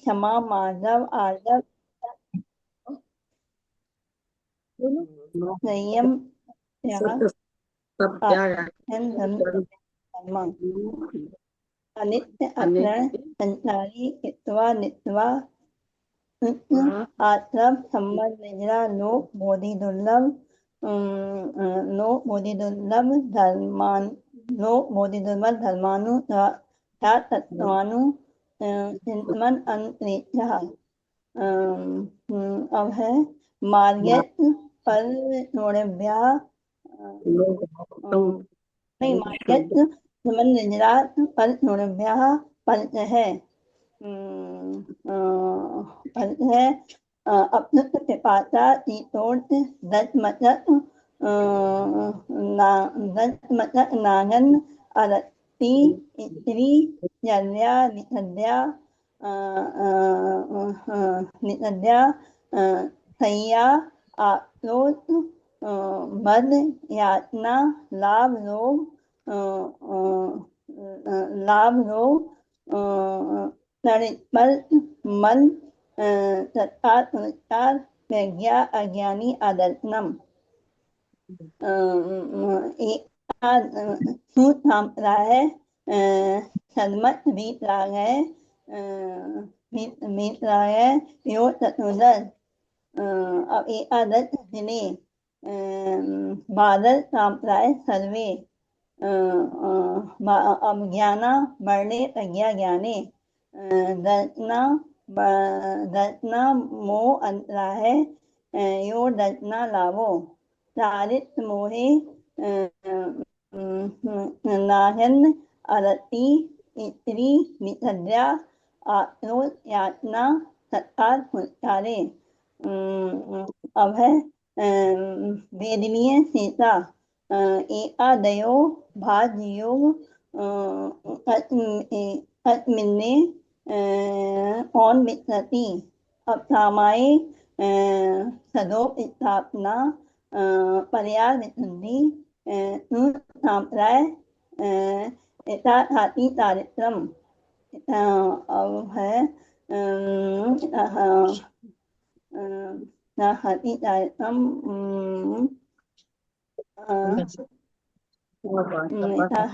क्षमा माधव आदव संयम त्याग सत्याग्रह आत्मन धर्म अनित्य अग्रण संसारी हित्वा नित्वा आश्रम संबंध निजरा लोक मोदी दुर्लभ लोक मोदी दुर्लभ धर्मान लोक मोदी दुर्लभ धर्मानु तत्वानु चिंतन अंतरिक्ष अब है मार्गेत पर नोड़व्या नहीं मार्गेत संबंध निजरा पर नोड़व्या पर है है अपने पिपासा तोड़ दस मतलब दस मतलब नागन अरती इतरी जल्या नित्या नित्या सैया आलोक मद यातना लाभ लोग लाभ लोग मल मल तत्कार संस्कार प्रज्ञा अज्ञानी आदर्शनम सूत नाम रहा है सदमत बीत रहा है बीत रहा है यो तत्वदर अब एक आदत जिने बादल सांप्राय सर्वे अब ज्ञाना मरणे प्रज्ञा ज्ञाने दर्शना दर्शना मोह अंतरा है यो दर्शना लाभो चारित मोहे नाहन अरति इत्री मिथद्या आत्नो यातना सत्कार संस्कारे अब है वेदनीय सीता एकादयो भाजयोग आत्मने और मित्रति अब सामाई सदोप स्थापना पर्याय विसंधि सांप्राय हाथी कार्यक्रम अब है हाथी कार्यक्रम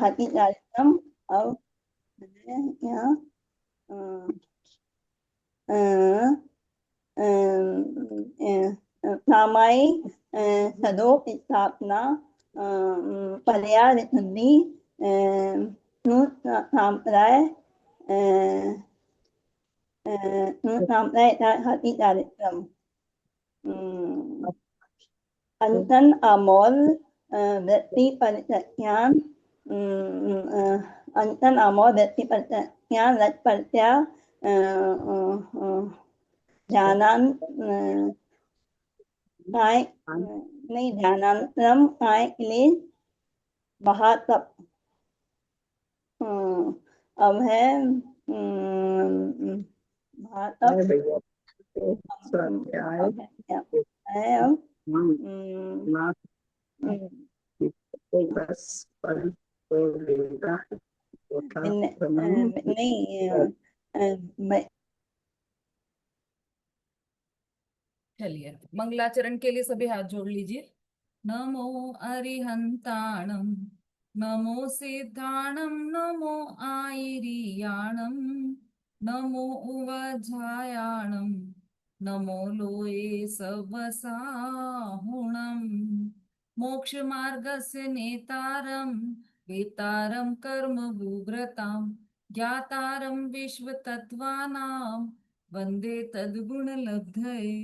हाथी कार्यक्रम अब यहाँ सामाई सदोप स्थापना पर्याय विसंधि सांप्राय सांप्राय हाथी कार्यक्रम अंतन अमोल व्यक्ति परिज्ञान अंतन अमोल व्यक्ति परिज्ञान लट प्रत्या ध्यानान काय नहीं ध्यानांतरम काय क्लेश महातप अब है महातप है अब नहीं चलिए मंगलाचरण के लिए सभी हाथ जोड़ लीजिए। नमो अरिहंताणम नमो सिद्धाणम नमो आयरियाणम नमो उवझायाणम नमो लोये सबसाहुणम मोक्ष मार्गस्य नेतारम वेतारम कर्म विव्रताम ज्ञातारम विश्व तत्वानाम वंदे तद्गुण लब्धये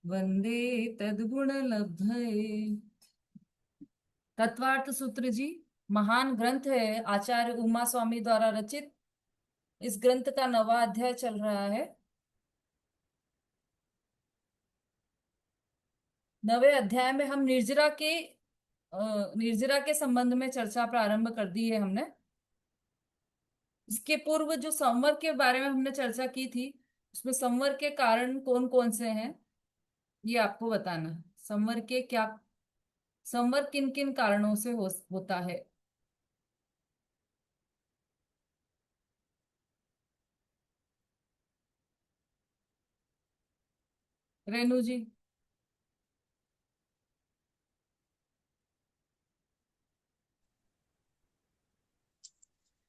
वंदे तद्गुण लब्धये। तत्वार्थ सूत्र जी महान ग्रंथ है, आचार्य उमा स्वामी द्वारा रचित। इस ग्रंथ का 9वां अध्याय चल रहा है। 9वें अध्याय में हम निर्जरा के संबंध में चर्चा प्रारंभ कर दी है हमने। इसके पूर्व जो संवर के बारे में हमने चर्चा की थी, उसमें संवर के कारण कौन कौन से हैं ये आपको बताना। संवर किन किन कारणों से होता है। रेणु जी।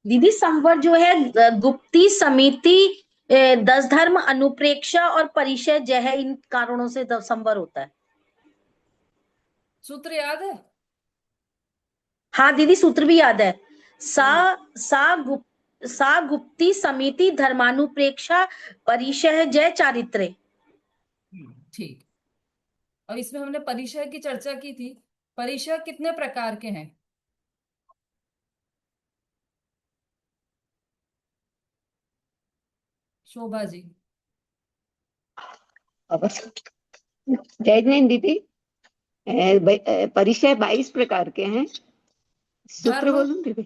दीदी संवर जो है गुप्ती, समिति, दस धर्म, अनुप्रेक्षा और परिचय जय है, इन कारणों से संवर होता है। सूत्र याद है? हाँ दीदी सूत्र भी याद है। सा बोलिए। सा गुप्ती, समिति, धर्मानुप्रेक्षा, परिचय जय, चारित्र्य। ठीक। और इसमें हमने परिचय की चर्चा की थी। परिचय कितने प्रकार के हैं? शोभा जी। जय जैन दीदी, परिचय 22 प्रकार के हैं। सूत्र धर्म। बोलूं दीदी?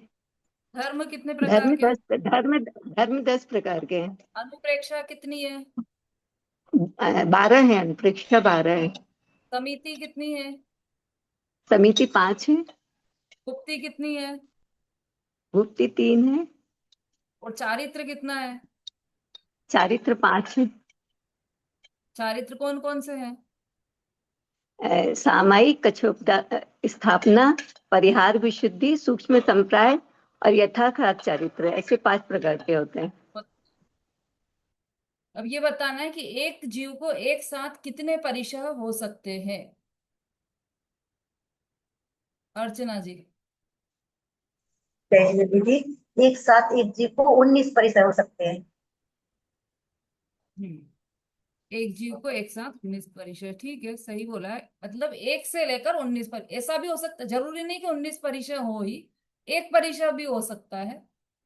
धर्म कितने प्रकार के हैं? धर्म 10 प्रकार के हैं। अनुप्रेक्षा कितनी है? 12 है, अनुप्रेक्षा 12 है। समिति कितनी है? समिति 5 है। गुप्ती कितनी है? गुप्ती 3 है। और चारित्र कितना है? चारित्र 5 है। चारित्र कौन कौन से हैं? सामायिक, स्थापना, परिहार, विशुद्धि, सूक्ष्म संप्राय और यथार्थात चारित्र, ऐसे 5 प्रकार के होते हैं। अब ये बताना है कि एक जीव को एक साथ कितने परिचय हो सकते हैं? अर्चना जी। दीदी, एक साथ एक जीव को 19 परिसर हो सकते हैं। एक जीव को एक साथ 19 परिचय, ठीक है, सही बोला है। मतलब एक से लेकर 19 पर, ऐसा भी हो सकता है, जरूरी नहीं कि 19 परिचय हो ही। एक परिचय भी हो सकता है,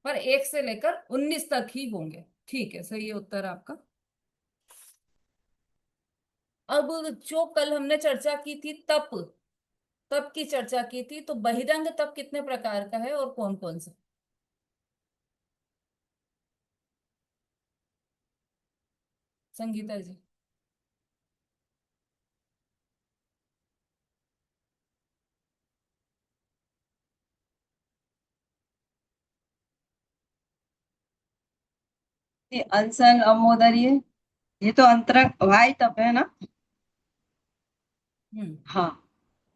पर एक से लेकर 19 तक ही होंगे। ठीक है, सही है उत्तर आपका। अब जो कल हमने चर्चा की थी तप, तप की चर्चा की थी, तो बहिरंग तप कितने प्रकार का है और कौन कौन सा? संगीता जी। ये अनशन, अमोदर्य, ये तो अंतरंग वाय तप है ना। हाँ,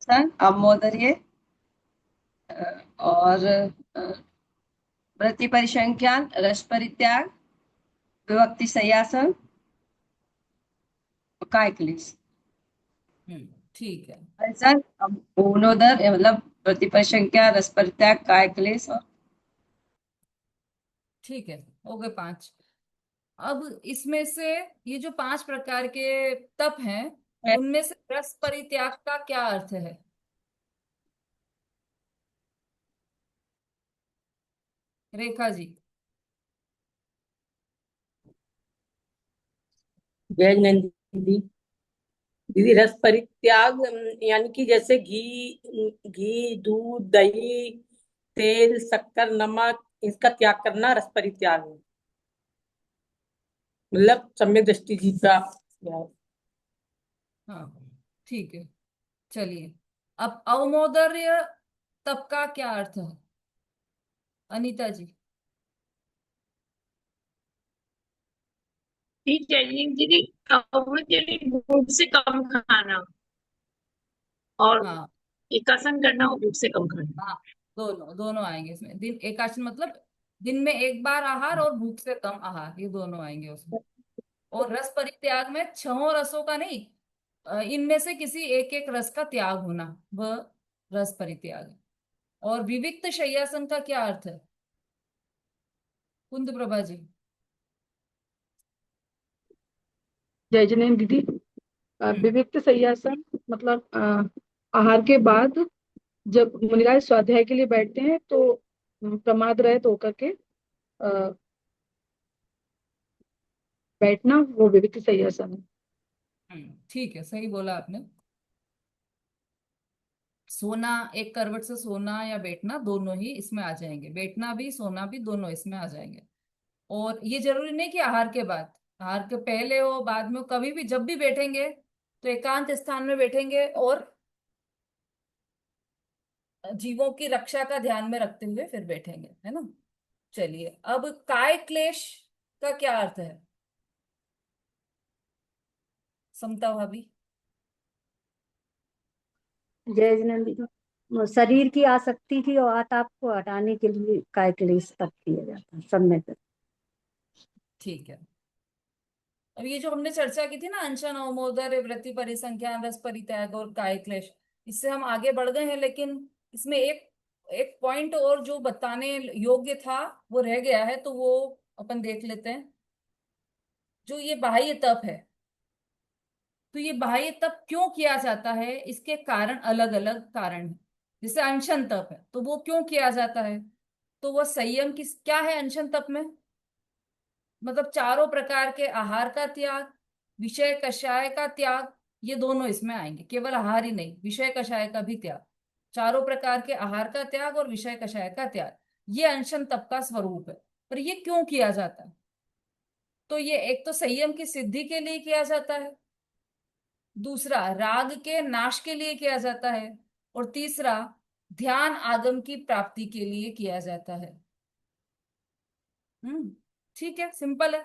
सन, अमोदर्य और वृत्ति परिसंख्यान, रस परित्याग, विभक्ति संयासन, काय क्लेश। ठीक है। अनशन, अमोदर मतलब वृत्ति परिसंख्यान, रस परित्याग, काय क्लेश और ठीक है, हो गए 5। अब इसमें से ये जो 5 प्रकार के तप हैं, उनमें से रस परित्याग का क्या अर्थ है? रेखा जी। जय नंदी दीदी। दीदी रस परित्याग यानी कि जैसे घी, घी, दूध, दही, तेल, शक्कर, नमक, इसका त्याग करना रस परित्याग है। मतलब सम्यक दृष्टि जी का। हाँ, ठीक है, चलिए। अब अवमोदर्य तप का क्या अर्थ है? अनीता जी। ठीक है दीदी, भूख से कम खाना और हाँ एकासन करना और भूख से कम खाना। हाँ, दोनों दोनों आएंगे इसमें। दिन एकादशी मतलब दिन में एक बार आहार और भूख से कम आहार, ये दोनों आएंगे उसमें। और रस परित्याग में छहों रसों का नहीं, इनमें से किसी एक एक रस का त्याग होना, वह रस परित्याग है। और विविक्त शय्यासन का क्या अर्थ है? कुंद प्रभा जी। जय जैन दीदी, विविक्त संयासन मतलब आहार के बाद जब मुनिराज स्वाध्याय के लिए बैठते हैं तो प्रमाद रहित होकर के अ, बैठना, वो विविक्त संयासन है। ठीक है, सही बोला आपने। सोना, एक करवट से सोना या बैठना, दोनों ही इसमें आ जाएंगे। बैठना भी सोना भी दोनों इसमें आ जाएंगे। और ये जरूरी नहीं कि आहार के बाद, आहार के पहले हो बाद में हो, कभी भी जब भी बैठेंगे तो एकांत स्थान में बैठेंगे और जीवों की रक्षा का ध्यान में रखते हुए फिर बैठेंगे, है ना। चलिए, अब काय क्लेश का क्या अर्थ है? समता भाभी। जय जिनेन्द्र जी, शरीर की आसक्ति थी और आताप को हटाने के लिए काय क्लेश तप किया जाता है सब में। ठीक है। अब ये जो हमने चर्चा की थी ना, अनशन, अवमोदर, वृत्ति परिसंख्यान, रस परित्याग और काय क्लेश, इससे हम आगे बढ़ गए हैं, लेकिन इसमें एक एक पॉइंट और जो बताने योग्य था वो रह गया है, तो वो अपन देख लेते हैं। जो ये बाह्य तप है, तो ये बाह्य तप क्यों किया जाता है, इसके कारण अलग अलग कारण है। जैसे अनशन तप है, तो वो क्यों किया जाता है, तो वो संयम किस क्या है अनशन तप में, मतलब चारों प्रकार के आहार का त्याग, विषय कषाय का त्याग, ये दोनों इसमें आएंगे। केवल आहार ही नहीं, विषय कषाय का भी त्याग, चारों प्रकार के आहार का त्याग और विषय कषाय का त्याग, ये अनशन तप का स्वरूप है। पर ये क्यों किया जाता है, तो ये एक तो संयम की सिद्धि के लिए किया जाता है, दूसरा राग के नाश के लिए किया जाता है, और तीसरा ध्यान आगम की प्राप्ति के लिए किया जाता है। ठीक है, सिंपल है,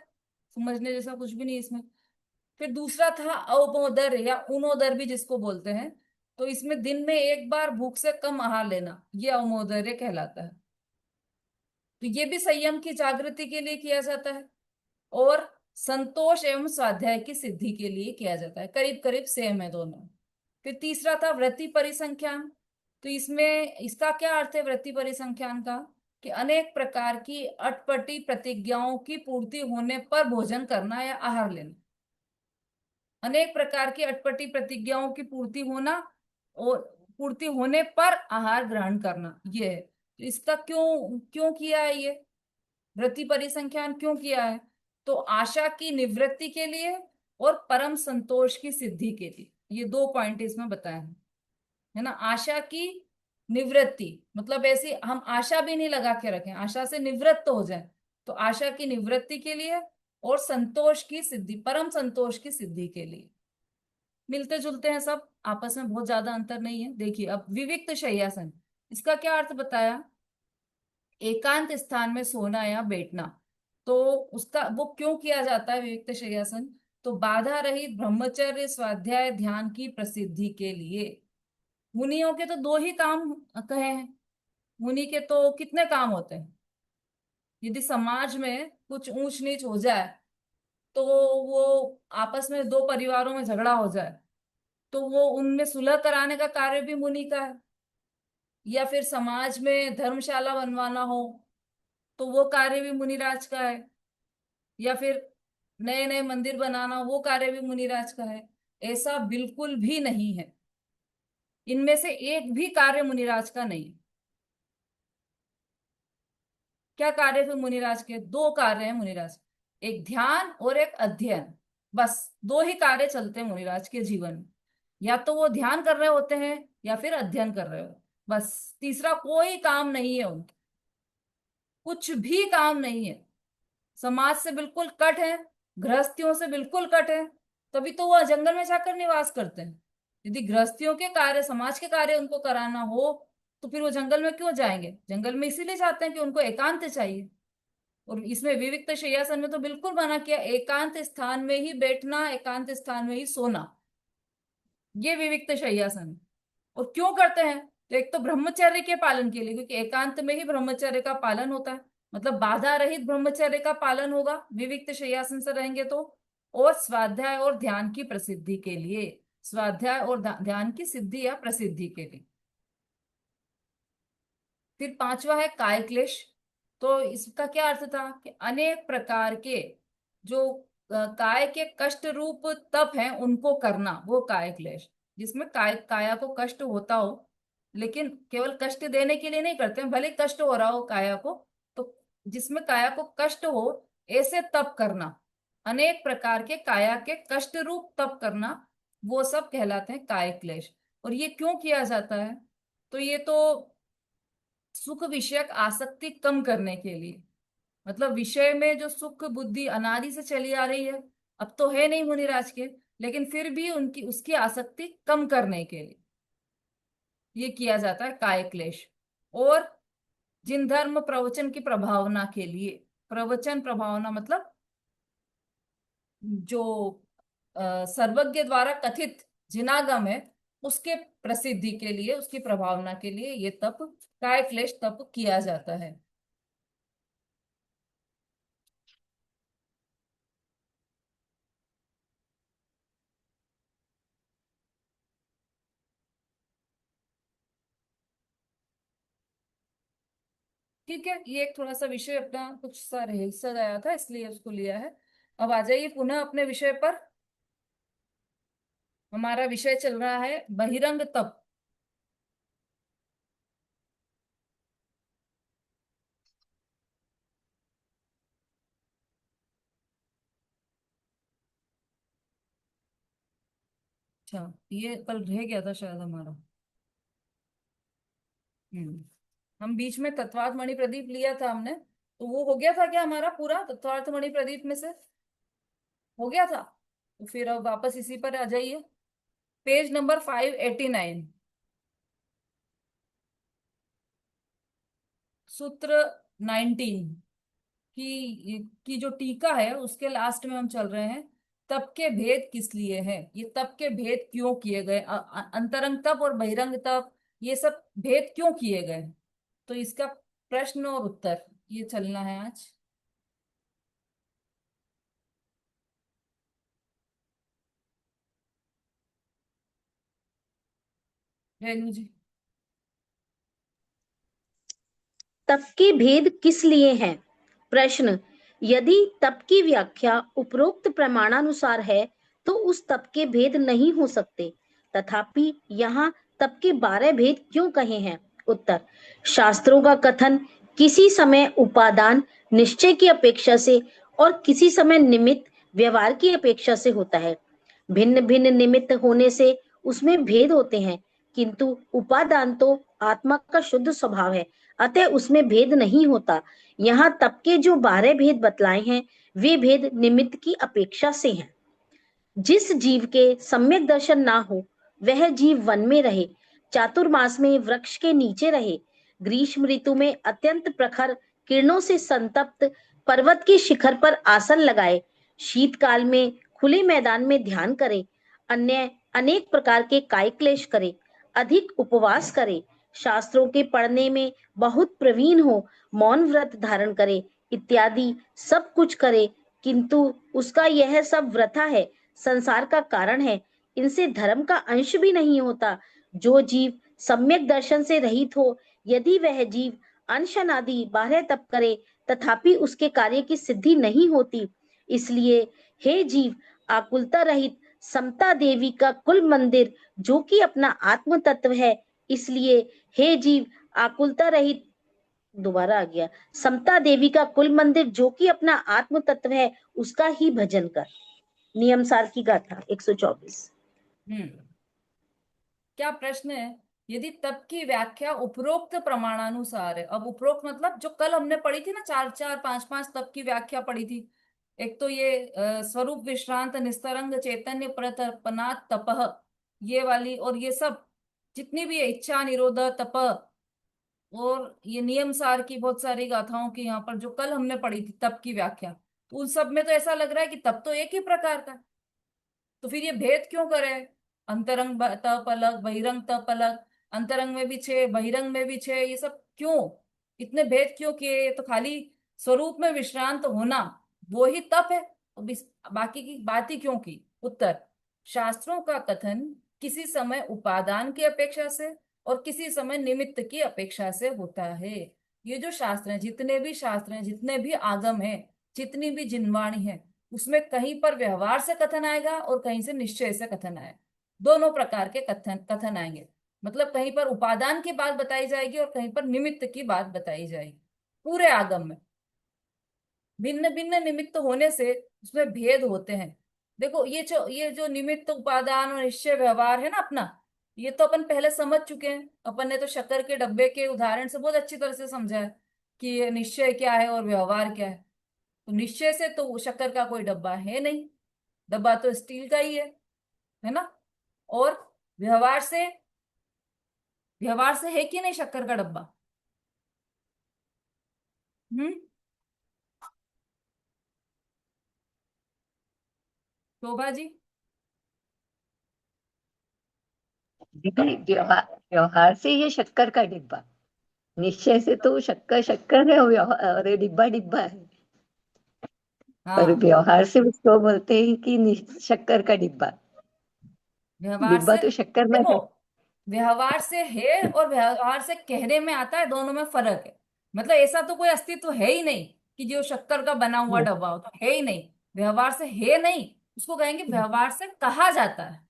समझने जैसा कुछ भी नहीं इसमें। फिर दूसरा था अवमोदर या उनोदर भी जिसको बोलते हैं, तो इसमें दिन में एक बार भूख से कम आहार लेना, ये अवमोदर्य कहलाता है। तो ये भी संयम की जागृति के लिए किया जाता है और संतोष एवं स्वाध्याय की सिद्धि के लिए किया जाता है, करीब करीब सेम है दोनों। फिर तीसरा था वृत्ति परिसंख्यान, तो इसमें इसका क्या अर्थ है वृत्ति परिसंख्यान का, कि अनेक प्रकार की अटपटी प्रतिज्ञाओं की पूर्ति होने पर भोजन करना या आहार लेना। अनेक प्रकार की अटपटी प्रतिज्ञाओं की पूर्ति होना और पूर्ति होने पर आहार ग्रहण करना, ये है। तो इसका क्यों क्यों किया है ये वृत्ति परिसंख्यान क्यों किया है, तो आशा की निवृत्ति के लिए और परम संतोष की सिद्धि के लिए, ये दो पॉइंट इसमें बताए हैं, है ना। आशा की निवृत्ति मतलब ऐसी हम आशा भी नहीं लगा के रखें, आशा से निवृत्त हो जाए, तो आशा की निवृत्ति के लिए और संतोष की सिद्धि, परम संतोष की सिद्धि के लिए। मिलते जुलते हैं सब, आपस में बहुत ज्यादा अंतर नहीं है। देखिए अब विविक्त शय्यासन, इसका क्या अर्थ बताया, एकांत स्थान में सोना या बैठना। तो उसका वो क्यों किया जाता है विविक्त शय्यासन, तो बाधा रहित ब्रह्मचर्य स्वाध्याय ध्यान की प्रसिद्धि के लिए। मुनियों के तो दो ही काम कहे हैं, मुनि के तो कितने काम होते हैं। यदि समाज में कुछ ऊंच नीच हो जाए, तो वो आपस में दो परिवारों में झगड़ा हो जाए, तो वो उनमें सुलह कराने का कार्य भी मुनि का है। या फिर समाज में धर्मशाला बनवाना हो, तो वो कार्य भी मुनिराज का है। या फिर नए नए मंदिर बनाना, वो कार्य भी मुनिराज का है। ऐसा बिल्कुल भी नहीं है, इनमें से एक भी कार्य मुनिराज का नहीं। क्या कार्य फिर मुनिराज के, दो कार्य हैं मुनिराज, एक ध्यान और एक अध्ययन, बस दो ही कार्य चलते हैं मुनिराज के जीवन में। या तो वो ध्यान कर रहे होते हैं या फिर अध्ययन कर रहे हो, बस तीसरा कोई काम नहीं है उनका, कुछ भी काम नहीं है। समाज से बिल्कुल कट है, गृहस्थियों से बिल्कुल कट है, तभी तो वह जंगल में जाकर निवास करते हैं। यदि गृहस्थियों के कार्य, समाज के कार्य उनको कराना हो, तो फिर वो जंगल में क्यों जाएंगे, जंगल में इसीलिए जाते हैं कि उनको एकांत चाहिए। और इसमें विविक्त शय्यासन में तो बिल्कुल मना किया, एकांत स्थान में ही बैठना, एकांत स्थान में ही सोना, ये विविक्त शय्यासन है। और क्यों करते हैं, तो एक तो ब्रह्मचर्य के पालन के लिए, क्योंकि एकांत में ही ब्रह्मचर्य का पालन होता है, मतलब बाधा रहित ब्रह्मचर्य का पालन होगा विविक्त शय्यासन से रहेंगे तो। और स्वाध्याय और ध्यान की प्रसिद्धि के लिए, स्वाध्याय और ध्यान की सिद्धि या प्रसिद्धि के लिए। फिर पांचवा है काय क्लेश, तो इसका क्या अर्थ था कि अनेक प्रकार के जो काय के कष्ट रूप तप हैं उनको करना, वो काय क्लेश, जिसमें काया को कष्ट होता हो, लेकिन केवल कष्ट देने के लिए नहीं करते हैं, भले कष्ट हो रहा हो काया को, तो जिसमें काया को कष्ट हो ऐसे तप करना, अनेक प्रकार के काया के कष्ट रूप तप करना, वो सब कहलाते हैं काय क्लेश। और ये क्यों किया जाता है, तो ये तो सुख विषयक आसक्ति कम करने के लिए, मतलब विषय में जो सुख बुद्धि अनादि से चली आ रही है, अब तो है नहीं मुनिराज के, लेकिन फिर भी उनकी उसकी आसक्ति कम करने के लिए ये किया जाता है काय क्लेश। और जिन धर्म प्रवचन की प्रभावना के लिए, प्रवचन प्रभावना मतलब जो सर्वज्ञ द्वारा कथित जिनागम है उसके प्रसिद्धि के लिए, उसकी प्रभावना के लिए ये तप, काय क्लेश तप किया जाता है। ठीक है, ये एक थोड़ा सा विषय अपना कुछ सा हिस्सा गया था इसलिए उसको लिया है। अब आ जाइए पुनः अपने विषय पर। हमारा विषय चल रहा है बहिरंग तप। अच्छा, ये कल रह गया था शायद हमारा। हम बीच में तत्वार्थ मणि प्रदीप लिया था हमने, तो वो हो गया था क्या हमारा पूरा तत्वार्थ मणि प्रदीप में से? हो गया था। तो फिर अब वापस इसी पर आ जाइए, पेज नंबर 589, सूत्र 19 की जो टीका है उसके लास्ट में हम चल रहे हैं। तप के भेद किस लिए है, ये तप के भेद क्यों किए गए, अंतरंग तप और बहिरंग तप, ये सब भेद क्यों किए गए, तो इसका प्रश्न और उत्तर ये चलना है आज। रेणु जी। तप के भेद किस लिए हैं? प्रश्न, यदि तप की व्याख्या उपरोक्त प्रमाणानुसार है तो उस तप के भेद नहीं हो सकते, तथापि यहाँ तप के 12 भेद क्यों कहे हैं? उत्तर, शास्त्रों का कथन किसी समय उपादान निश्चय की अपेक्षा से और किसी समय निमित्त व्यवहार की अपेक्षा से होता है। भिन्न भिन्न निमित्त होने से उसमें भेद होते हैं, किंतु उपादान तो आत्मा का शुद्ध स्वभाव है, अतः उसमें भेद नहीं होता। यहाँ तप के जो 12 भेद बतलाए हैं वे भेद निमित्त की अपेक्षा से हैं। जिस जीव के सम्यक दर्शन ना हो वह जीव वन में रहे, चातुर्मास में वृक्ष के नीचे रहे, ग्रीष्म ऋतु में अत्यंत प्रखर किरणों से संतप्त पर्वत के शिखर पर आसन लगाए, शीतकाल में खुले मैदान में ध्यान करे, अन्य अनेक प्रकार के काय क्लेश करे, अधिक उपवास करे, शास्त्रों के पढ़ने में बहुत प्रवीण हो, मौन व्रत धारण करे, इत्यादि सब कुछ करे, किंतु उसका यह सब वृथा है, संसार का कारण है, इनसे धर्म का अंश भी नहीं होता। जो जीव सम्यक दर्शन से रहित हो, यदि वह जीव अनशन बाह्य तप करे तथापि उसके कार्य की सिद्धि नहीं होती। इसलिए हे जीव, आकुलता रहित समता देवी का कुल मंदिर जो कि अपना आत्म तत्व है, इसलिए हे जीव आकुलता रहित, दोबारा आ गया, समता देवी का कुल मंदिर जो कि अपना आत्म तत्व है उसका ही भजन कर। नियम सार की गाथा 124। क्या प्रश्न है? यदि तप की व्याख्या उपरोक्त प्रमाणानुसार है, अब उपरोक्त मतलब जो कल हमने पढ़ी थी ना, 4-4 5-5 तप की व्याख्या पढ़ी थी। एक तो ये स्वरूप विश्रांत निस्तरंग चैतन्य प्रतर्पणात् तपः, ये वाली, और ये सब जितनी भी है, इच्छा निरोध तप, और ये नियम सार की बहुत सारी गाथाओं की यहाँ पर जो कल हमने पढ़ी थी तप की व्याख्या, तो उन सब में तो ऐसा लग रहा है कि तप तो एक ही प्रकार का है। तो फिर ये भेद क्यों करे? अंतरंग तप अलग, बहिरंग तप अलग, अंतरंग में भी 6, बहिरंग में भी 6, ये सब क्यों, इतने भेद क्यों किए? ये तो खाली स्वरूप में विश्रांत होना वो ही तप है, तो बाकी की बात ही क्यों की? उत्तर, शास्त्रों का कथन किसी समय उपादान की अपेक्षा से और किसी समय निमित्त की अपेक्षा से होता है। ये जो शास्त्र हैं, जितने भी शास्त्र हैं, जितने भी आगम हैं, जितनी भी जिनवाणी है, उसमें कहीं पर व्यवहार से कथन आएगा और कहीं से निश्चय से कथन आएगा। दोनों प्रकार के कथन आएंगे। मतलब कहीं पर उपादान की बात बताई जाएगी और कहीं पर निमित्त की बात बताई जाएगी। पूरे आगम में भिन्न भिन्न निमित्त होने से उसमें भेद होते हैं। देखो ये जो निमित्त उपादान और निश्चय व्यवहार है ना अपना, ये तो अपन पहले समझ चुके हैं। अपन ने तो शक्कर के डब्बे के उदाहरण से बहुत अच्छी तरह से समझा है कि ये निश्चय क्या है और व्यवहार क्या है। तो निश्चय से तो शक्कर का कोई डब्बा है नहीं, डब्बा तो स्टील का ही है ना। और व्यवहार से, व्यवहार से है कि नहीं शक्कर का डब्बा? हम्म, शोभा जी। दीदी व्यवहार व्यवहार से ये शक्कर का डिब्बा, निश्चय से तो शक्कर शक्कर है और और ये डिब्बा डिब्बा है, पर हाँ, व्यवहार से उसको बोलते हैं कि शक्कर का डिब्बा। व्यवहार डिब्बा से तो शक्कर में देखो, है। व्यवहार से है और व्यवहार से कहने में आता है, दोनों में फर्क है। मतलब ऐसा तो कोई अस्तित्व है ही नहीं कि जो शक्कर का बना हुआ डब्बा हो, तो है ही नहीं। व्यवहार से है नहीं, उसको कहेंगे व्यवहार से कहा जाता है।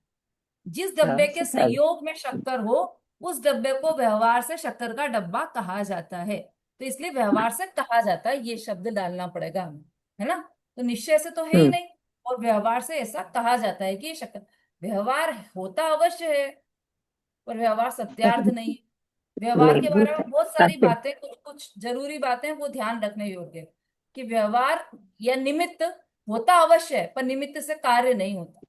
जिस हाँ डब्बे के सिखा दो। संयोग में शक्कर हो, उस डब्बे को व्यवहार से शक्कर का डब्बा कहा जाता है। तो इसलिए व्यवहार से कहा जाता है, ये शब्द डालना पड़ेगा हमें, है ना। तो निश्चय से तो है ही हम्म। नहीं, और व्यवहार से ऐसा कहा जाता है कि ये शक्कर। व्यवहार होता अवश्य है, पर व्यवहार सत्यार्थ नहीं है। व्यवहार नहीं के बारे भूत में बहुत सारी सत्य। बातें, कुछ कुछ जरूरी बातें वो ध्यान रखने योग्य है। कि व्यवहार या निमित्त होता अवश्य है, पर निमित्त से कार्य नहीं होता।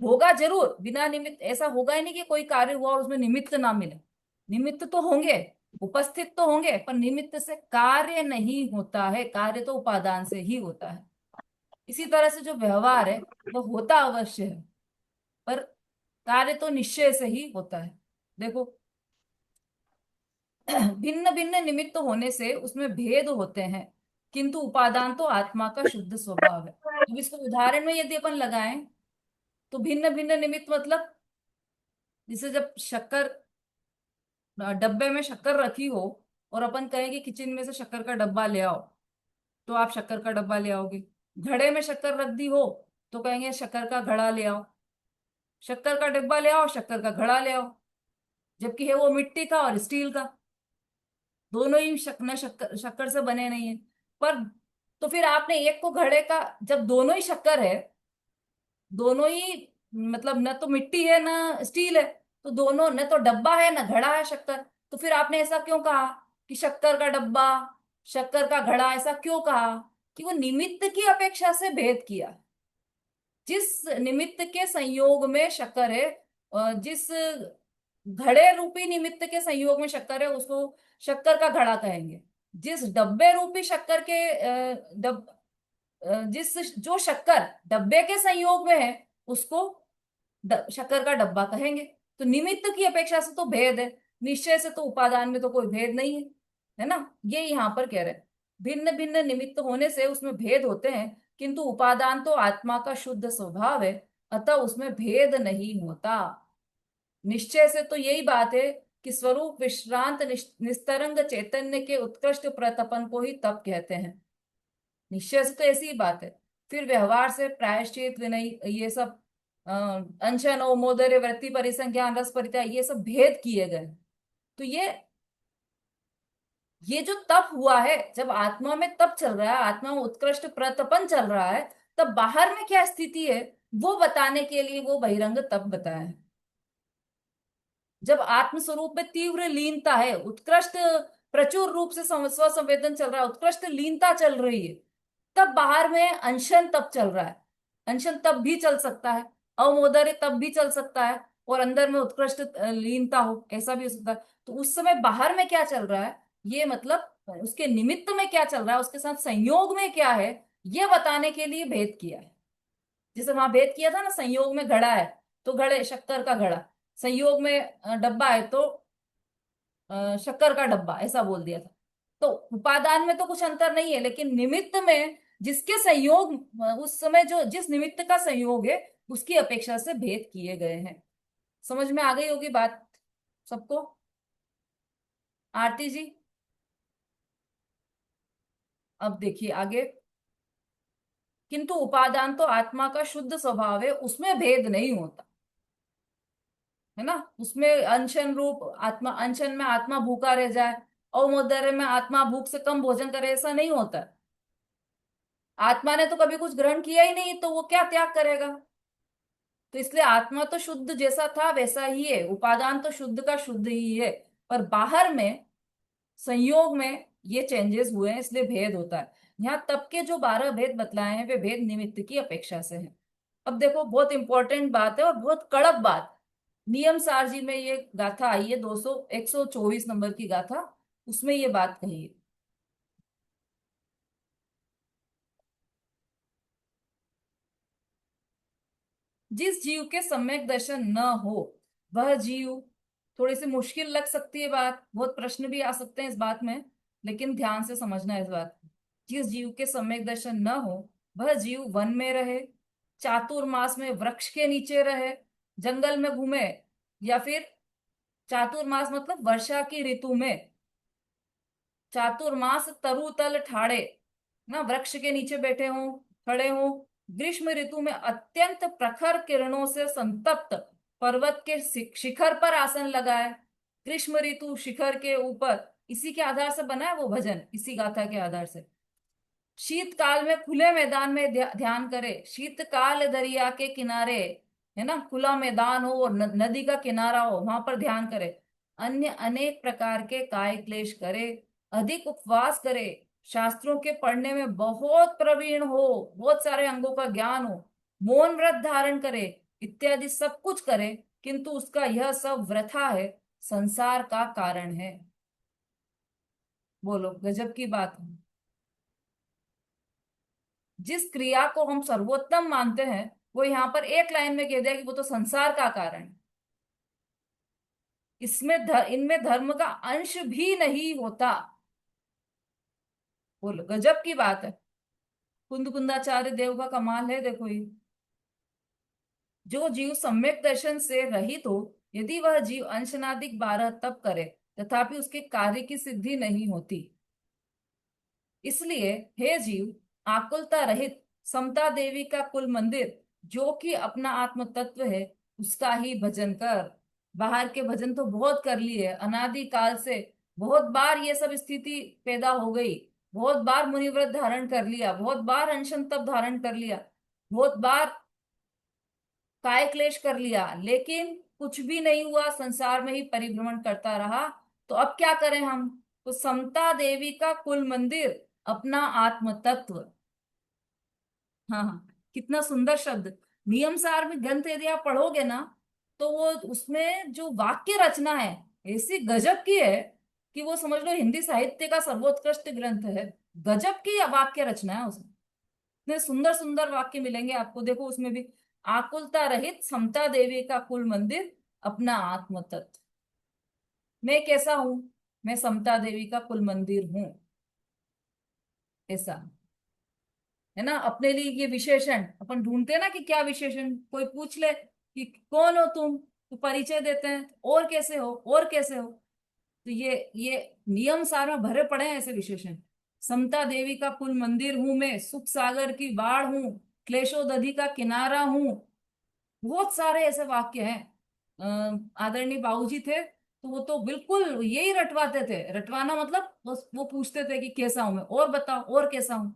होगा जरूर, बिना निमित्त ऐसा होगा ही नहीं कि कोई कार्य हुआ और उसमें निमित्त ना मिले। निमित्त तो होंगे, उपस्थित तो होंगे, पर निमित्त से कार्य नहीं होता है। कार्य तो उपादान से ही होता है। इसी तरह से जो व्यवहार है वो होता अवश्य है, पर कार्य तो निश्चय से ही होता है। देखो, भिन्न भिन्न निमित्त होने से उसमें भेद होते हैं, किंतु उपादान तो आत्मा का शुद्ध स्वभाव है। अब इसको उदाहरण में यदि अपन लगाएं, तो भिन्न भिन्न निमित्त मतलब, जैसे जब शक्कर, डब्बे में शक्कर रखी हो और अपन कहें कि किचन में से शक्कर का डब्बा ले आओ, तो आप शक्कर का डब्बा ले आओगे। घड़े में शक्कर रख दी हो, तो कहेंगे शक्कर का घड़ा ले आओ। शक्कर का डब्बा ले आओ, शक्कर का घड़ा ले आओ, जबकि है वो मिट्टी का और स्टील का। दोनों ही शक्कर शक्कर से बने नहीं है। पर तो फिर आपने एक को घड़े का, जब दोनों ही शक्कर है, दोनों ही मतलब न तो मिट्टी है ना स्टील है, तो दोनों न तो डब्बा है ना घड़ा है शक्कर, तो फिर आपने ऐसा क्यों कहा कि शक्कर का डब्बा, शक्कर का घड़ा, ऐसा क्यों कहा? कि वो निमित्त की अपेक्षा से भेद किया। जिस निमित्त के संयोग में शक्कर है, जिस घड़े रूपी निमित्त के संयोग में शक्कर है, उसको शक्कर का घड़ा कहेंगे। जिस डब्बे रूपी शक्कर के जिस जो शक्कर डब्बे के संयोग में है, उसको शक्कर का डब्बा कहेंगे। तो निमित्त की अपेक्षा से तो भेद है, निश्चय से तो उपादान में तो कोई भेद नहीं है ना। ये यहाँ पर कह रहे हैं, भिन्न भिन्न निमित्त होने से उसमें भेद होते हैं, किंतु उपादान तो आत्मा का शुद्ध स्वभाव है, अतः उसमें भेद नहीं होता। निश्चय से तो यही बात है कि स्वरूप विश्रांत निस्तरंग चैतन्य के उत्कृष्ट प्रतपन को ही तप कहते हैं। निश्चय से तो ऐसी ही बात है। फिर व्यवहार से प्रायश्चित, विनय, ये सब अनशन, ओमोदर्य, वृत्ति परिसंज्ञान, रस परित्याग, ये सब भेद किए गए। तो ये जो तप हुआ है, जब आत्मा में तप चल रहा है, आत्मा में उत्कृष्ट प्रतपन चल रहा है, तब बाहर में क्या स्थिति है वो बताने के लिए वो बहिरंग तप बताया है। जब आत्म स्वरूप में तीव्र लीनता है, उत्कृष्ट प्रचुर रूप से स्व संवेदन चल रहा है, उत्कृष्ट लीनता चल रही है, तब बाहर में अनशन तप चल रहा है। अनशन तब भी चल सकता है, अवमोदर्य तब भी चल सकता है, और अंदर में उत्कृष्ट लीनता हो, ऐसा भी हो सकता है। तो उस समय बाहर में क्या चल रहा है, ये मतलब उसके निमित्त में क्या चल रहा है, उसके साथ संयोग में क्या है, ये बताने के लिए भेद किया है। जैसे वहां भेद किया था ना, संयोग में घड़ा है तो घड़े, शक्कर का घड़ा, संयोग में डब्बा है तो शक्कर का डब्बा, ऐसा बोल दिया था। तो उपादान में तो कुछ अंतर नहीं है, लेकिन निमित्त में जिसके संयोग, उस समय जो जिस निमित्त का संयोग है, उसकी अपेक्षा से भेद किए गए हैं। समझ में आ गई होगी बात सबको? आरती जी, अब देखिए आगे। किंतु उपादान तो आत्मा का शुद्ध स्वभाव है, उसमें भेद नहीं होता, है ना। उसमें अनशन रूप आत्मा, अनशन में आत्मा भूखा रह जाए, अवमोदर्य में आत्मा भूख से कम भोजन करे, ऐसा नहीं होता। आत्मा ने तो कभी कुछ ग्रहण किया ही नहीं, तो वो क्या त्याग करेगा। तो इसलिए आत्मा तो शुद्ध जैसा था वैसा ही है, उपादान तो शुद्ध का शुद्ध ही है, पर बाहर में संयोग में ये चेंजेस हुए हैं, इसलिए भेद होता है। यहाँ तब के जो 12 भेद बतलाए हैं, वे भेद निमित्त की अपेक्षा से है। अब देखो, बहुत इंपॉर्टेंट बात है और बहुत कड़क बात। नियम सार जी में ये गाथा आई है, 124 नंबर की गाथा, उसमें ये बात कही है। जिस जीव के सम्यक दर्शन न हो, वह जीव, थोड़ी सी मुश्किल लग सकती है बात, बहुत प्रश्न भी आ सकते हैं इस बात में, लेकिन ध्यान से समझना है इस बात को। जिस जीव के सम्यक दर्शन न हो वह जीव वन में रहे, चातुर्मास में वृक्ष के नीचे रहे, जंगल में घूमे, या फिर चातुर्मास मतलब वर्षा की ऋतु में, चातुर्मास तरुतल ठाड़े ना वृक्ष के नीचे बैठे हों, खड़े हों, ग्रीष्म ऋतु में अत्यंत प्रखर किरणों से संतप्त पर्वत के शिखर पर आसन लगाए। ग्रीष्म ऋतु शिखर के ऊपर, इसी के आधार से बना है वो भजन, इसी गाथा के आधार से। शीतकाल में खुले मैदान में ध्यान करे, शीतकाल दरिया के किनारे, है ना, खुला मैदान हो और नदी का किनारा हो, वहां पर ध्यान करे। अन्य अनेक प्रकार के काय क्लेश करे, अधिक उपवास करे, शास्त्रों के पढ़ने में बहुत प्रवीण हो, बहुत सारे अंगों का ज्ञान हो, मौन व्रत धारण करे, इत्यादि सब कुछ करे, किंतु उसका यह सब वृथा है, संसार का कारण है। बोलो, गजब की बात है। जिस क्रिया को हम सर्वोत्तम मानते हैं वो यहाँ पर एक लाइन में कह दिया कि वो तो संसार का कारण है, इसमें इनमें धर्म का अंश भी नहीं होता। बोलो, गजब की बात है। कुंदकुंदाचार्य देव का कमाल है, देखो ये। जो जीव सम्यक दर्शन से रहित हो, यदि वह जीव अंशनादिक 12 तप करे तथापि उसके कार्य की सिद्धि नहीं होती। इसलिए हे जीव, आकुलता रहित समता देवी का कुल मंदिर जो कि अपना आत्म तत्व है उसका ही भजन कर। बाहर के भजन तो बहुत कर लिए, अनादि काल से बहुत बार ये सब स्थिति पैदा हो गई, बहुत बार मुनिव्रत धारण कर लिया, बहुत बार अनशन तप धारण कर लिया, बहुत बार काय क्लेश कर लिया, लेकिन कुछ भी नहीं हुआ, संसार में ही परिभ्रमण करता रहा। तो अब क्या करें हम? तो समता देवी का कुल मंदिर, अपना आत्म तत्व। हाँ हाँ, कितना सुंदर शब्द। नियम सार में ग्रंथ यदि आप पढ़ोगे ना, तो वो उसमें जो वाक्य रचना है ऐसी गजब की है कि वो समझ लो हिंदी साहित्य का सर्वोत्कृष्ट ग्रंथ है। गजब की वाक्य रचना है उसमें, इतने सुंदर सुंदर वाक्य मिलेंगे आपको। देखो उसमें भी, आकुलता रहित समता देवी का कुल मंदिर, अपना आत्म तत्व। मैं कैसा हूं? मैं समता देवी का कुल मंदिर हूं, ऐसा है ना। अपने लिए ये विशेषण अपन ढूंढते हैं ना, कि क्या विशेषण, कोई पूछ ले कि कौन हो तुम, तो परिचय देते हैं, और कैसे हो, और कैसे हो। तो ये नियम सार में भरे पड़े हैं ऐसे विशेषण। समता देवी का कुल मंदिर हूं मैं, सुख सागर की बाढ़ हूं, क्लेशोदधि का किनारा हूं। बहुत सारे ऐसे वाक्य हैं। आदरणीय बाबूजी थे तो वो तो बिल्कुल यही रटवाते थे। रटवाना मतलब बस वो पूछते थे कि कैसा हूं मैं, और बताओ और कैसा हूं।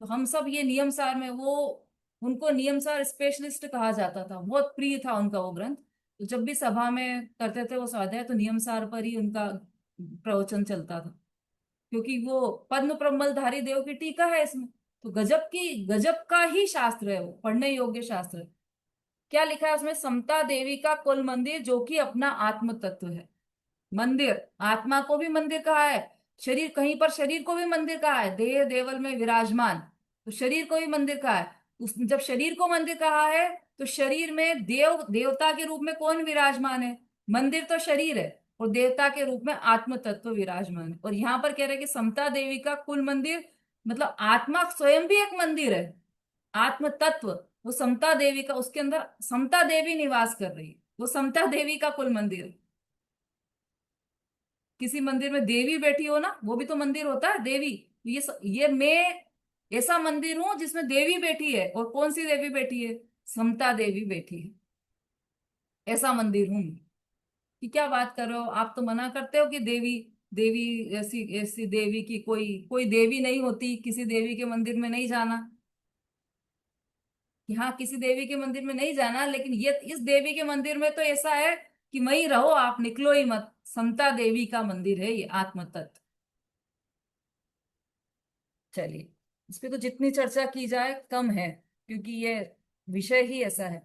तो हम सब ये नियम सार में, वो उनको नियम सार स्पेशलिस्ट कहा जाता था, बहुत प्रिय था उनका वो ग्रंथ। तो जब भी सभा में करते थे वो स्वाध्याय, तो नियम सार पर ही उनका प्रवचन चलता था, क्योंकि वो पद्म प्रमलधारी देव की टीका है इसमें। तो गजब का ही शास्त्र है वो, पढ़ने योग्य शास्त्र है। क्या लिखा है उसमें? समता देवी का कुल मंदिर जो कि अपना आत्म तत्व है। मंदिर, आत्मा को भी मंदिर कहा है, शरीर, कहीं पर शरीर को भी मंदिर कहा है, देह देवल में विराजमान, तो शरीर को भी मंदिर कहा है। जब शरीर को मंदिर कहा है तो शरीर में देवता के रूप में कौन विराजमान है? मंदिर तो शरीर है, और देवता के रूप में आत्म तत्व विराजमान है। और यहाँ पर कह रहे हैं कि समता देवी का कुल मंदिर, मतलब आत्मा स्वयं भी एक मंदिर है, आत्म तत्व। वो समता देवी का, उसके अंदर समता देवी निवास कर रही है, वो समता देवी का कुल मंदिर है। किसी मंदिर में देवी बैठी हो ना, वो भी तो मंदिर होता है, देवी। ये मैं ऐसा मंदिर हूं जिसमें देवी बैठी है, और कौन सी देवी बैठी है? समता देवी बैठी है, ऐसा मंदिर हूं मैं। कि क्या बात कर रहे हो आप? तो मना करते हो कि देवी, देवी ऐसी ऐसी देवी की कोई कोई देवी नहीं होती, किसी देवी के मंदिर में नहीं जाना। कि हाँ, किसी देवी के मंदिर में नहीं जाना, लेकिन ये इस देवी के मंदिर में तो ऐसा है कि वहीं रहो आप, निकलो ही मत। समता देवी का मंदिर है ये, आत्म तत्व। चलिए, इस पे तो जितनी चर्चा की जाए कम है, क्योंकि ये विषय ही ऐसा है।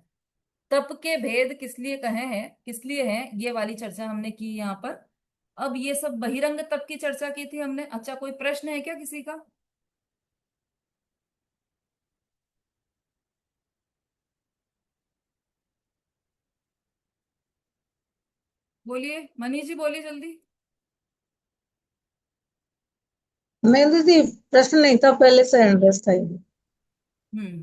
तप के भेद किस लिए कहे हैं, किस लिए हैं, ये वाली चर्चा हमने की यहाँ पर। अब ये सब बहिरंग तप की चर्चा की थी हमने। अच्छा, कोई प्रश्न है क्या किसी का? बोलिए मनीष जी, बोलिए जल्दी। मैं दीदी प्रश्न नहीं था, पहले से एड्रेस था ये। हम्म।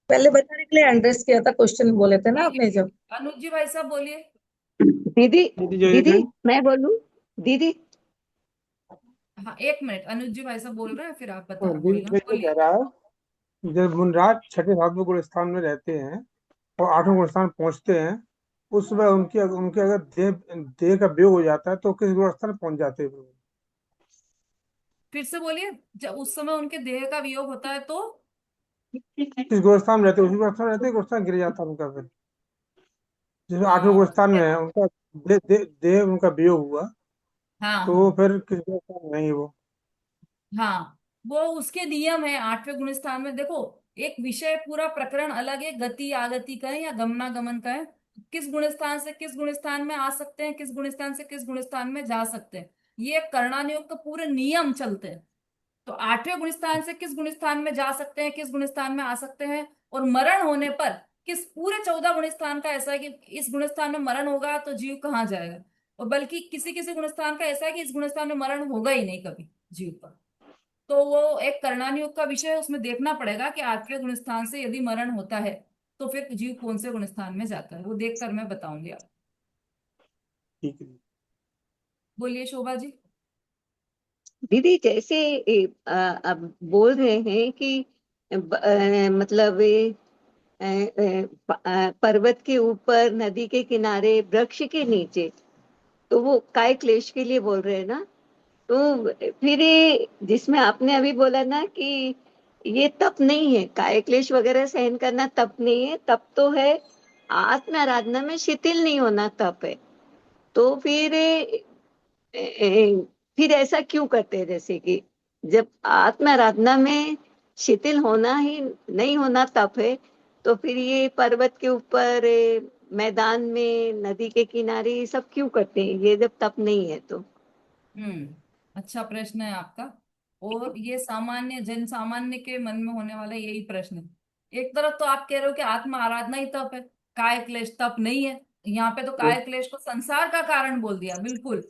पहले बताने के लिए एड्रेस किया था, क्वेश्चन बोले थे ना ठीक है, आपने ठीक जब। है। अनुज जी भाई साहब बोलिए। दीदी दीदी मैं बोलूं? दीदी हाँ, एक मिनट, अनुज जी भाई साहब बोल रहे हैं, फिर आप बता दीदी बोलना, मैं ये कह बोलिए। रहा है, जब मुनराज छठे सातवें गुण स्थान में रहते हैं और आठवें गुण स्थान पहुंचते हैं, उस समय उनकी उनके अगर देह देह का वियोग हो जाता है तो किस गुण स्थान पहुंच जाते हैं वो? फिर से बोलिए, जब उस समय उनके देह का वियोग होता है तो। किस गुण स्थान में रहते हैं, उसी गुण स्थान में रहते हैं, गुण स्थान गिर जाता है उनका फिर। जैसे आठवें गुण स्थान में है उनका, देह उनका वियोग हुआ, हाँ तो वो हाँ फिर किस गुण स्थान में नहीं है वो? हाँ, वो उसके नियम है आठवें गुण स्थान में। देखो, एक विषय पूरा प्रकरण अलग है, गति आगति का है या गमनागमन का है। किस गुण स्थान से किस गुण स्थान में आ सकते हैं, किस गुण स्थान से किस गुण स्थान में जा सकते हैं, ये कर्णानुयोग के पूरे नियम चलते हैं। तो आठवें गुण स्थान से किस गुण स्थान में जा सकते हैं, किस गुण स्थान में आ सकते हैं, और मरण होने पर किस, पूरे 14 गुण स्थान का ऐसा है कि इस गुण स्थान में मरण होगा तो जीव कहाँ जाएगा, और बल्कि किसी किसी गुण स्थान का ऐसा है कि इस गुण स्थान में मरण होगा ही नहीं कभी जीव का। तो वो एक कर्णानुयोग का विषय है, उसमें देखना पड़ेगा कि आठवें गुण स्थान से यदि मरण होता है तो फिर जीव कौन से गुण स्थान में जाता है, वो देखकर मैं बताऊंगी आप। ठीक है। बोलिए शोभा जी। दीदी जैसे अब बोल रहे हैं कि मतलब पर्वत के ऊपर, नदी के किनारे, वृक्ष के नीचे, तो वो काय क्लेश के लिए बोल रहे हैं ना? तो फिर ये जिसमें आपने अभी बोला ना कि ये तप नहीं है, काय क्लेश वगैरह सहन करना तप नहीं है, तप तो है आत्म आराधना में शिथिल नहीं होना तप है। तो फिर फिर ऐसा क्यों करते हैं? जैसे कि जब आत्म आराधना में शिथिल होना ही नहीं होना तप है, तो फिर ये पर्वत के ऊपर, मैदान में, नदी के किनारे, ये सब क्यों करते हैं ये जब तप नहीं है तो? अच्छा प्रश्न है आपका, और ये सामान्य जन सामान्य के मन में होने वाला यही प्रश्न है। एक तरफ तो आप कह रहे हो कि आत्म आराधना ही तप है, काय क्लेश तप नहीं है। यहाँ पे तो काय क्लेश को संसार का कारण बोल दिया, बिल्कुल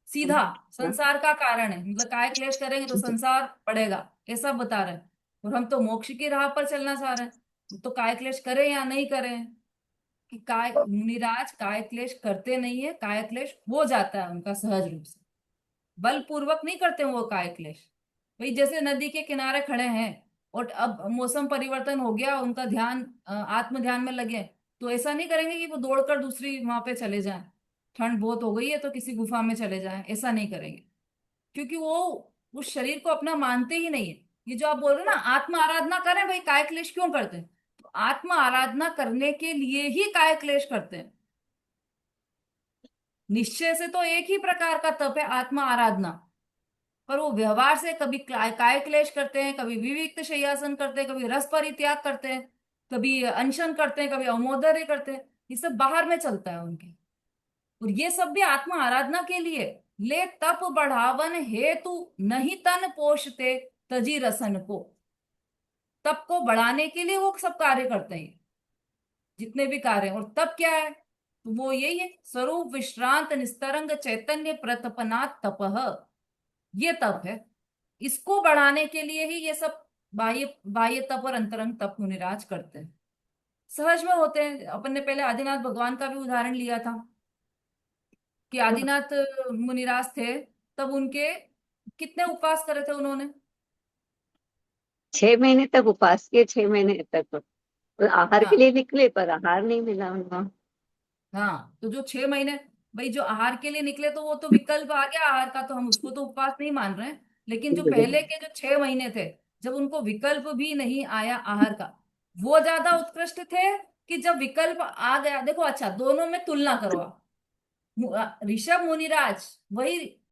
सीधा संसार का कारण है, मतलब काय क्लेश करेंगे तो संसार पड़ेगा, ऐसा बता रहे हैं। और हम तो मोक्ष की राह पर चलना चाह रहे हैं, तो काय क्लेश करें या नहीं करें, कि काय मुनिराज काय क्लेश करते नहीं है, काय क्लेश हो जाता है उनका सहज रूप से, बलपूर्वक नहीं करते वो काय क्लेश। भाई जैसे नदी के किनारे खड़े हैं और अब मौसम परिवर्तन हो गया, उनका ध्यान आत्म ध्यान में लगे, तो ऐसा नहीं करेंगे कि वो दौड़कर दूसरी वहां पे चले जाएं, ठंड बहुत हो गई है तो किसी गुफा में चले जाएं, ऐसा नहीं करेंगे, क्योंकि वो उस शरीर को अपना मानते ही नहीं है। ये जो आप बोल रहे हो ना आत्म आराधना करें, भाई काय क्लेश क्यों करते हैं, तो आत्म आराधना करने के लिए ही काय क्लेश करते हैं। निश्चय से तो एक ही प्रकार का तप है आत्म आराधना, पर वो व्यवहार से कभी काय क्लेश करते हैं, कभी विविक्त शय्यासन करते हैं, कभी रस परित्याग करते हैं, कभी अनशन करते हैं, कभी अमोदर्य करते हैं, ये सब बाहर में चलता है उनके। और ये सब भी आत्म आराधना के लिए, ले तप बढ़ावन हेतु नहीं तन पोषते तजी रसन को, तप को बढ़ाने के लिए वो सब कार्य करते हैं, जितने भी कार्य हैं। और तप क्या है, तो वो यही है, स्वरूप विश्रांत निस्तरंग चैतन्य प्रतपनात् तपः, ये तप है। इसको बढ़ाने के लिए ही ये सब बाह्य बाह्य तप और अंतरंग तप मुनिराज करते हैं, सहज में होते हैं। अपन ने पहले आदिनाथ भगवान का भी उदाहरण लिया था कि आदिनाथ मुनिराज थे, तब उनके कितने उपवास करे थे उन्होंने? 6 महीने तक उपवास किए, 6 महीने तक और आहार के हाँ लिए निकले, पर आहार नहीं मिला उनको। हाँ, तो जो 6 महीने, भाई जो आहार के लिए निकले तो वो तो विकल्प आ गया आहार का, तो हम उसको तो उपवास नहीं मान रहे हैं। लेकिन जो पहले के जो 6 महीने थे, जब उनको विकल्प भी नहीं आया आहार का, वो ज्यादा उत्कृष्ट थे कि जब विकल्प आ गया? देखो अच्छा, दोनों में तुलना करो आप। ऋषभ मुनिराज वही